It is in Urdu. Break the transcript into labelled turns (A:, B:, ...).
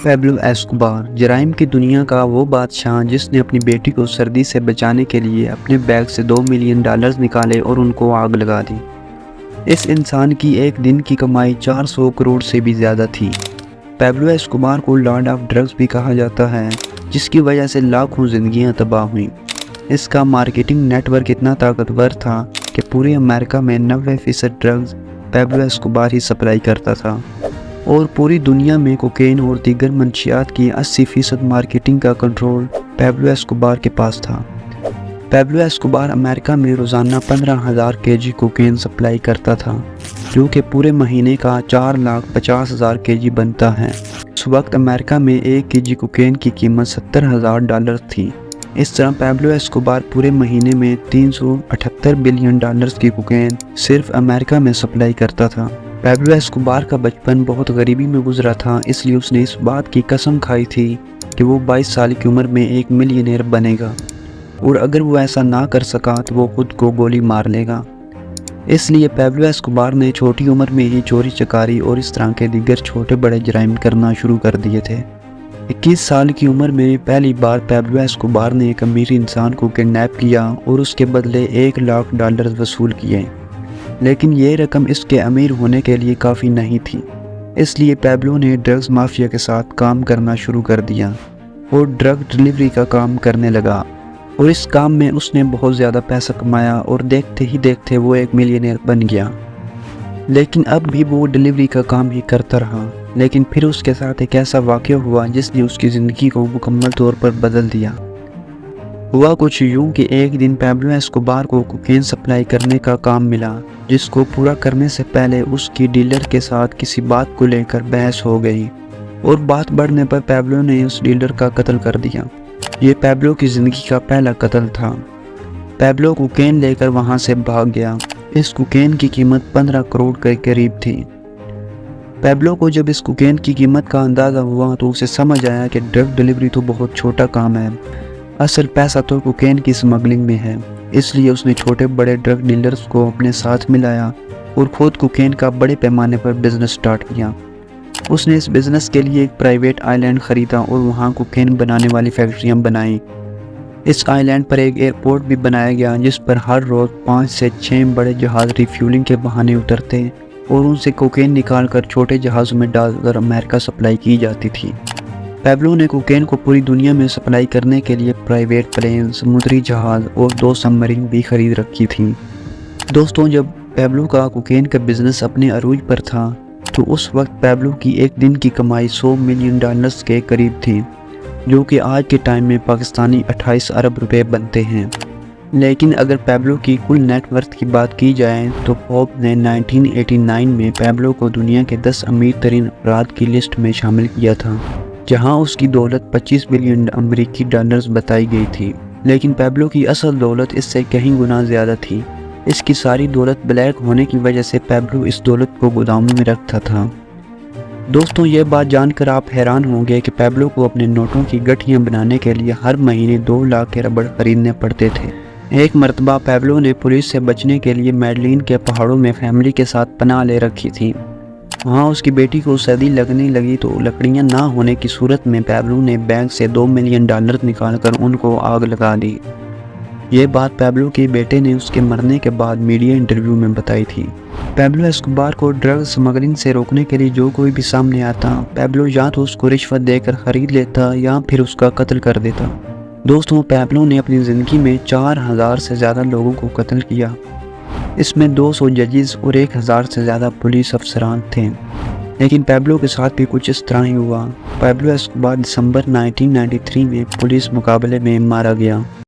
A: پیبلو ایسکوبار جرائم کی دنیا کا وہ بادشاہ جس نے اپنی بیٹی کو سردی سے بچانے کے لیے اپنے بیگ سے $2 ملین نکالے اور ان کو آگ لگا دی۔ اس انسان کی ایک دن کی کمائی 400 کروڑ سے بھی زیادہ تھی۔ پیبلو ایسکوبار کو لارڈ آف ڈرگز بھی کہا جاتا ہے، جس کی وجہ سے لاکھوں زندگیاں تباہ ہوئیں۔ اس کا مارکیٹنگ نیٹ ورک اتنا طاقتور تھا کہ پورے امریکہ میں 90% ڈرگز پیبلو ایسکوبار ہی سپلائی کرتا تھا، اور پوری دنیا میں کوکین اور دیگر منشیات کی 80% مارکیٹنگ کا کنٹرول پیبلو ایسکوبار کے پاس تھا۔ پیبلو ایسکوبار امریکہ میں روزانہ 15,000 kg کوکین سپلائی کرتا تھا، جو کہ پورے مہینے کا 4,50,000 kg بنتا ہے۔ اس وقت امریکہ میں 1 kg کوکین کی قیمت $70,000 تھی۔ اس طرح پیبلو ایسکوبار پورے مہینے میں $378 بلین کی کوکین صرف امریکہ میں سپلائی کرتا تھا۔ پیبلو ایسکوبار کا بچپن بہت غریبی میں گزرا تھا، اس لیے اس نے اس بات کی قسم کھائی تھی کہ وہ 22 سال کی عمر میں ایک ملینئر بنے گا، اور اگر وہ ایسا نہ کر سکا تو وہ خود کو گولی مار لے گا۔ اس لیے پیبلو ایسکوبار نے چھوٹی عمر میں ہی چوری چکاری اور اس طرح کے دیگر چھوٹے بڑے جرائم کرنا شروع کر دیے تھے۔ 21 سال کی عمر میں پہلی بار پیبلو ایسکوبار نے ایک امیر انسان کو کڈنیپ کیا اور اس کے بدلے $1,00,000 وصول کیے، لیکن یہ رقم اس کے امیر ہونے کے لیے کافی نہیں تھی۔ اس لیے پیبلو نے ڈرگز مافیا کے ساتھ کام کرنا شروع کر دیا اور ڈرگ ڈیلیوری کا کام کرنے لگا، اور اس کام میں اس نے بہت زیادہ پیسہ کمایا اور دیکھتے ہی دیکھتے وہ ایک ملینئر بن گیا۔ لیکن اب بھی وہ ڈیلیوری کا کام ہی کرتا رہا، لیکن پھر اس کے ساتھ ایک ایسا واقعہ ہوا جس نے اس کی زندگی کو مکمل طور پر بدل دیا۔ ہوا کچھ یوں کہ ایک دن پیبلو ایسکوبار کو کوکین سپلائی کرنے کا کام ملا، جس کو پورا کرنے سے پہلے اس کی ڈیلر کے ساتھ کسی بات کو لے کر بحث ہو گئی، اور بات بڑھنے پر پیبلو نے اس ڈیلر کا قتل کر دیا۔ یہ پیبلو کی زندگی کا پہلا قتل تھا۔ پیبلو کوکین لے کر وہاں سے بھاگ گیا۔ اس کوکین کی قیمت 15 کروڑ کے قریب تھی۔ پیبلو کو جب اس کوکین کی قیمت کا اندازہ ہوا تو اسے سمجھ آیا کہ ڈرگ ڈیلیوری تو بہت چھوٹا کام ہے، اصل پیسہ تو کوکین کی سمگلنگ میں ہے۔ اس لیے اس نے چھوٹے بڑے ڈرگ ڈیلرز کو اپنے ساتھ ملایا اور خود کوکین کا بڑے پیمانے پر بزنس سٹارٹ کیا۔ اس نے اس بزنس کے لیے ایک پرائیویٹ آئی لینڈ خریدا اور وہاں کوکین بنانے والی فیکٹریاں بنائیں۔ اس آئی لینڈ پر ایک ایئرپورٹ بھی بنایا گیا جس پر ہر روز 5 سے 6 بڑے جہاز ریفیولنگ کے بہانے اترتے اور ان سے کوکین نکال کر چھوٹے جہازوں میں ڈال کر امریکہ سپلائی کی جاتی تھی۔ پیبلو نے کوکین کو پوری دنیا میں سپلائی کرنے کے لیے پرائیویٹ پلین، سمندری جہاز اور 2 سب مرین بھی خرید رکھی تھیں۔ دوستوں، جب پیبلو کا کوکین کا بزنس اپنے عروج پر تھا تو اس وقت پیبلو کی ایک دن کی کمائی $100 ملین کے قریب تھی، جو کہ آج کے ٹائم میں پاکستانی 28 ارب روپے بنتے ہیں۔ لیکن اگر پیبلو کی کل نیٹ ورتھ کی بات کی جائے تو فوربس نے 1989 میں پیبلو کو دنیا کے 10 امیر ترین افراد کی لسٹ میں شامل کیا تھا، جہاں اس کی دولت $25 بلین بتائی گئی تھی۔ لیکن پیبلو کی اصل دولت اس سے کہیں گنا زیادہ تھی۔ اس کی ساری دولت بلیک ہونے کی وجہ سے پیبلو اس دولت کو گوداموں میں رکھتا تھا۔ دوستوں، یہ بات جان کر آپ حیران ہوں گے کہ پیبلو کو اپنے نوٹوں کی گٹھیاں بنانے کے لیے ہر مہینے 2 لاکھ کے ربڑ خریدنے پڑتے تھے۔ ایک مرتبہ پیبلو نے پولیس سے بچنے کے لیے میڈلین کے پہاڑوں میں فیملی کے ساتھ پناہ لے رکھی تھی۔ وہاں اس کی بیٹی کو سردی لگنے لگی تو لکڑیاں نہ ہونے کی صورت میں پیبلو نے بیگ سے $2 ملین نکال کر ان کو آگ لگا دی۔ یہ بات پیبلو کے بیٹے نے اس کے مرنے کے بعد میڈیا انٹرویو میں بتائی تھی۔ پیبلو ایسکوبار کو ڈرگ سمگلنگ سے روکنے کے لیے جو کوئی بھی سامنے آتا، پیبلو یا تو اس کو رشوت دے کر خرید لیتا یا پھر اس کا قتل کر دیتا۔ دوستوں، پیبلو نے اپنی زندگی میں 4000 سے زیادہ لوگوں کو قتل کیا۔ اس میں 200 ججز اور 1000 سے زیادہ پولیس افسران تھے۔ لیکن پیبلو کے ساتھ بھی کچھ اس طرح ہی ہوا۔ پیبلو ایسکوبار دسمبر 1993 میں پولیس مقابلے میں مارا گیا۔